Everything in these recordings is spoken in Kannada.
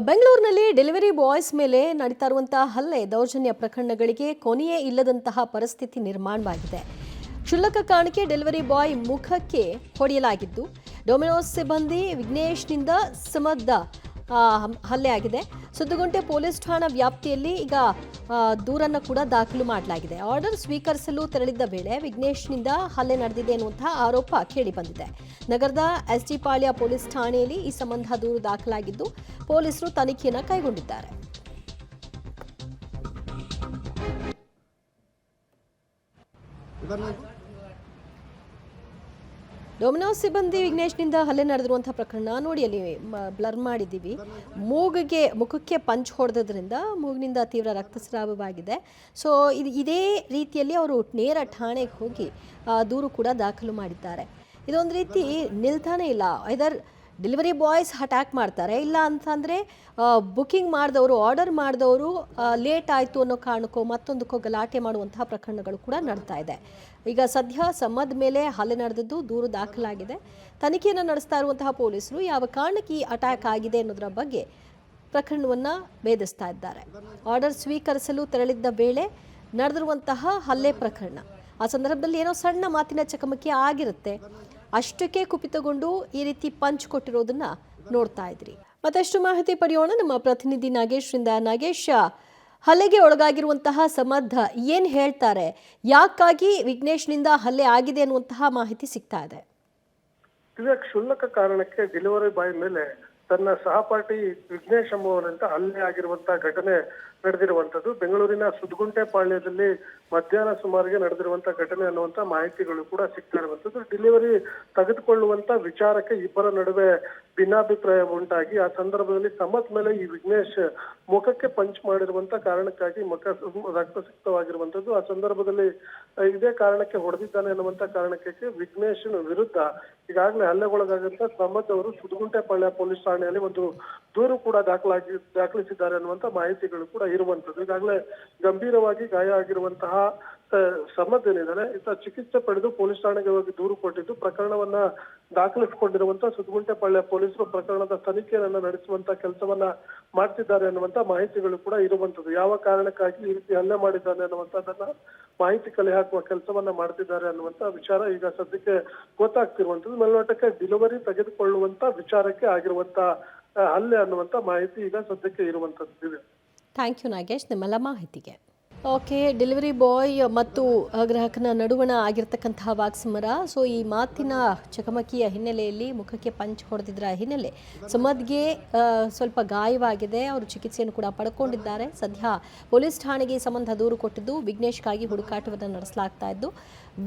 ಬೆಂಗಳೂರಿನಲ್ಲಿ ಡೆಲಿವರಿ ಬಾಯ್ಸ್ ಮೇಲೆ ನಡೀತಾ ಇರುವಂತಹ ಹಲ್ಲೆ ದೌರ್ಜನ್ಯ ಪ್ರಕರಣಗಳಿಗೆ ಕೊನೆಯೇ ಇಲ್ಲದಂತಹ ಪರಿಸ್ಥಿತಿ ನಿರ್ಮಾಣವಾಗಿದೆ. ಕ್ಷುಲ್ಲಕ ಕಾರಣಕ್ಕೆ ಡೆಲಿವರಿ ಬಾಯ್ ಮುಖಕ್ಕೆ ಹೊಡೆಯಲಾಗಿದ್ದು, ಡೊಮಿನೋಸ್ ಸಿಬ್ಬಂದಿ ವಿಘ್ನೇಶ್ನಿಂದ ಸಮದ್ ಹಲ್ಲೆ ಆಗಿದೆ. ಸುದ್ದಿಗುಂಟೆ ಪೊಲೀಸ್ ಠಾಣಾ ವ್ಯಾಪ್ತಿಯಲ್ಲಿ ಈಗ ದೂರನ್ನು ಕೂಡ ದಾಖಲು ಮಾಡಲಾಗಿದೆ. ಆರ್ಡರ್ ಸ್ವೀಕರಿಸಲು ತೆರಳಿದ್ದ ವೇಳೆ ವಿಘ್ನೇಶ್ನಿಂದ ಹಲ್ಲೆ ನಡೆದಿದೆ ಎನ್ನುವಂತಹ ಆರೋಪ ಕೇಳಿಬಂದಿದೆ. ನಗರದ ಎಸ್ಟಿ ಪಾಳ್ಯ ಪೊಲೀಸ್ ಠಾಣೆಯಲ್ಲಿ ಈ ಸಂಬಂಧ ದೂರು ದಾಖಲಾಗಿದ್ದು, ಪೊಲೀಸರು ತನಿಖೆಯನ್ನು ಕೈಗೊಂಡಿದ್ದಾರೆ. ಡೊಮಿನೋಸ್ ಸಿಬ್ಬಂದಿ ವಿಘ್ನೇಶ್ನಿಂದ ಹಲ್ಲೆ ನಡೆದಿರುವಂತಹ ಪ್ರಕರಣ ನೋಡಿ, ಅಲ್ಲಿ ಬ್ಲರ್ ಮಾಡಿದ್ದೀವಿ. ಮುಖಕ್ಕೆ ಪಂಚ್ ಹೊಡೆದ್ರಿಂದ ಮೂಗಿನಿಂದ ತೀವ್ರ ರಕ್ತಸ್ರಾವವಾಗಿದೆ. ಸೊ ಇದೇ ರೀತಿಯಲ್ಲಿ ಅವರು ನೇರ ಠಾಣೆಗೆ ಹೋಗಿ ದೂರು ಕೂಡ ದಾಖಲು ಮಾಡಿದ್ದಾರೆ. ಇದೊಂದು ರೀತಿ ನಿಲ್ತಾನೆ ಇಲ್ಲ. ಐದರ್ ಡೆಲಿವರಿ ಬಾಯ್ಸ್ ಅಟ್ಯಾಕ್ ಮಾಡ್ತಾರೆ, ಇಲ್ಲ ಅಂತಂದರೆ ಬುಕಿಂಗ್ ಮಾಡಿದವರು, ಆರ್ಡರ್ ಮಾಡಿದವರು ಲೇಟ್ ಆಯಿತು ಅನ್ನೋ ಕಾರಣಕ್ಕೋ ಮತ್ತೊಂದಕ್ಕೋ ಗಲಾಟೆ ಮಾಡುವಂತಹ ಪ್ರಕರಣಗಳು ಕೂಡ ನಡ್ತಾ ಇದೆ. ಈಗ ಸದ್ಯ ಸಮದ್ ಮೇಲೆ ಹಲ್ಲೆ ನಡೆದಿದ್ದು ದೂರು ದಾಖಲಾಗಿದೆ. ತನಿಖೆಯನ್ನು ನಡೆಸ್ತಾ ಇರುವಂತಹ ಪೊಲೀಸರು ಯಾವ ಕಾರಣಕ್ಕೆ ಈ ಅಟ್ಯಾಕ್ ಆಗಿದೆ ಅನ್ನೋದರ ಬಗ್ಗೆ ಪ್ರಕರಣವನ್ನು ಭೇದಿಸ್ತಾ ಇದ್ದಾರೆ. ಆರ್ಡರ್ ಸ್ವೀಕರಿಸಲು ತೆರಳಿದ್ದ ವೇಳೆ ನಡೆದಿರುವಂತಹ ಹಲ್ಲೆ ಪ್ರಕರಣ, ಆ ಸಂದರ್ಭದಲ್ಲಿ ಏನೋ ಸಣ್ಣ ಮಾತಿನ ಚಕಮಕಿ ಆಗಿರುತ್ತೆ, ಅಷ್ಟಕ್ಕೆ ಕುಪಿತಗೊಂಡು ಈ ರೀತಿ ಪಂಚ್ ಕೊಟ್ಟಿರೋದನ್ನ ನೋಡ್ತಾ ಇದ್ರಿ. ಮತ್ತಷ್ಟು ಮಾಹಿತಿ ಪಡೆಯೋಣ ನಮ್ಮ ಪ್ರತಿನಿಧಿ ನಾಗೇಶ್ರಿಂದ. ನಾಗೇಶ್, ಹಲ್ಲೆಗೆ ಒಳಗಾಗಿರುವಂತಹ ಸಮದ್ ಏನ್ ಹೇಳ್ತಾರೆ, ಯಾಕಾಗಿ ವಿಘ್ನೇಶ್ನಿಂದ ಹಲ್ಲೆ ಆಗಿದೆ ಅನ್ನುವಂತಹ ಮಾಹಿತಿ ಸಿಗ್ತಾ ಇದೆ? ಕ್ಷುಲ್ಲಕ ಕಾರಣಕ್ಕೆ ಡೆಲಿವರಿ ಬಾಯ್ ಮೇಲೆ ತನ್ನ ಸಹಪಾಠಿ ವಿಘ್ನೇಶ್ ಎಂಬುವರಿಂದ ಹಲ್ಲೆ ಆಗಿರುವಂತಹ ಘಟನೆ ನಡೆದಿರುವಂತದ್ದು. ಬೆಂಗಳೂರಿನ ಸುದ್ಗುಂಟೆ ಪಾಳ್ಯದಲ್ಲಿ ಮಧ್ಯಾಹ್ನ ಸುಮಾರಿಗೆ ನಡೆದಿರುವಂತಹ ಘಟನೆ ಅನ್ನುವಂತ ಮಾಹಿತಿಗಳು ಕೂಡ ಸಿಗ್ತಾ ಇರುವಂತದ್ದು. ಡೆಲಿವರಿ ತೆಗೆದುಕೊಳ್ಳುವಂತ ವಿಚಾರಕ್ಕೆ ಇಬ್ಬರ ನಡುವೆ ಭಿನ್ನಾಭಿಪ್ರಾಯ ಉಂಟಾಗಿ ಆ ಸಂದರ್ಭದಲ್ಲಿ ಸಮತ್ ಮೇಲೆ ಈ ವಿಘ್ನೇಶ್ ಮುಖಕ್ಕೆ ಪಂಚ್ ಮಾಡಿರುವಂತ ಕಾರಣಕ್ಕಾಗಿ ಮುಖ ರಕ್ತಸಿಕ್ತವಾಗಿರುವಂತದ್ದು. ಆ ಸಂದರ್ಭದಲ್ಲಿ ಇದೇ ಕಾರಣಕ್ಕೆ ಹೊಡೆದಿದ್ದಾನೆ ಅನ್ನುವಂತ ಕಾರಣಕ್ಕೆ ವಿಘ್ನೇಶ್ ವಿರುದ್ಧ ಈಗಾಗಲೇ ಹಲ್ಲೆಗೊಳಗಾದಂತ ಸಮದ್ ಅವರು ಸುದ್ಗುಂಟೆ ಪಾಳ್ಯ ಪೊಲೀಸ್ ಠಾಣೆಯಲ್ಲಿ ಒಂದು ದೂರು ಕೂಡ ದಾಖಲಿಸಿದ್ದಾರೆ ಅನ್ನುವಂತ ಮಾಹಿತಿಗಳು ಕೂಡ ಇರುವಂತದ್ದು. ಈಗಾಗಲೇ ಗಂಭೀರವಾಗಿ ಗಾಯ ಆಗಿರುವಂತಹ ಸಮದ್ ಏನಿದ್ದಾರೆ ಈತ ಚಿಕಿತ್ಸೆ ಪಡೆದು ಪೊಲೀಸ್ ಠಾಣೆಗೆ ಹೋಗಿ ದೂರು ಕೊಟ್ಟಿದ್ದು, ಪ್ರಕರಣವನ್ನ ದಾಖಲಿಸಿಕೊಂಡಿರುವಂತಹ ಸುದ್ಗುಂಟೆ ಪಾಳ್ಯ ಪೊಲೀಸರು ಪ್ರಕರಣದ ತನಿಖೆಯನ್ನ ನಡೆಸುವಂತ ಕೆಲಸವನ್ನ ಮಾಡ್ತಿದ್ದಾರೆ ಅನ್ನುವಂತ ಮಾಹಿತಿಗಳು ಕೂಡ ಇರುವಂತದ್ದು. ಯಾವ ಕಾರಣಕ್ಕಾಗಿ ಈ ರೀತಿ ಹಲ್ಲೆ ಮಾಡಿದ್ದಾನೆ ಅನ್ನುವಂಥದ್ದನ್ನ ಮಾಹಿತಿ ಕಲೆ ಹಾಕುವ ಕೆಲಸವನ್ನ ಮಾಡ್ತಿದ್ದಾರೆ ಅನ್ನುವಂತ ವಿಚಾರ ಈಗ ಸದ್ಯಕ್ಕೆ ಗೊತ್ತಾಗ್ತಿರುವಂತದ್ದು. ಮೇಲ್ನೋಟಕ್ಕೆ ಡೆಲಿವರಿ ತೆಗೆದುಕೊಳ್ಳುವಂತ ವಿಚಾರಕ್ಕೆ ಆಗಿರುವಂತ ಹಲ್ಲೆ ಅನ್ನುವಂತ ಮಾಹಿತಿ ಈಗ ಸದ್ಯಕ್ಕೆ ಇರುವಂತದ್ದು. ಥ್ಯಾಂಕ್ ಯು ನಾಗೇಶ್, ನಿಮ್ಮೆಲ್ಲ ಮಾಹಿತಿಗೆ. ಓಕೆ, ಡೆಲಿವರಿ ಬಾಯ್ ಮತ್ತು ಗ್ರಾಹಕನ ನಡುವಣ ಆಗಿರ್ತಕ್ಕಂತಹ ವಾಕ್ಸಮರ. ಸೊ ಈ ಮಾತಿನ ಚಕಮಕಿಯ ಹಿನ್ನೆಲೆಯಲ್ಲಿ ಮುಖಕ್ಕೆ ಪಂಚ್ ಹೊಡೆದಿದ್ದರ ಹಿನ್ನೆಲೆ ಸಮದ್ಗೆ ಸ್ವಲ್ಪ ಗಾಯವಾಗಿದೆ. ಅವರು ಚಿಕಿತ್ಸೆಯನ್ನು ಕೂಡ ಪಡ್ಕೊಂಡಿದ್ದಾರೆ. ಸದ್ಯ ಪೊಲೀಸ್ ಠಾಣೆಗೆ ಸಂಬಂಧ ದೂರು ಕೊಟ್ಟಿದ್ದು, ವಿಘ್ನೇಶ್ಗಾಗಿ ಹುಡುಕಾಟವನ್ನು ನಡೆಸಲಾಗ್ತಾ ಇದ್ದು,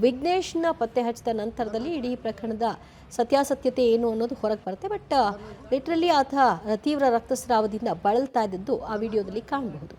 ವಿಘ್ನೇಶ್ನ ಪತ್ತೆ ಹಚ್ಚಿದ ನಂತರದಲ್ಲಿ ಇಡೀ ಪ್ರಕರಣದ ಸತ್ಯಾಸತ್ಯತೆ ಏನು ಅನ್ನೋದು ಹೊರಗೆ ಬರುತ್ತೆ. ಬಟ್ ಲಿಟ್ರಲಿ ಆತ ತೀವ್ರ ರಕ್ತಸ್ರಾವದಿಂದ ಬಳಲ್ತಾ ಇದ್ದದ್ದು ಆ ವಿಡಿಯೋದಲ್ಲಿ ಕಾಣಬಹುದು.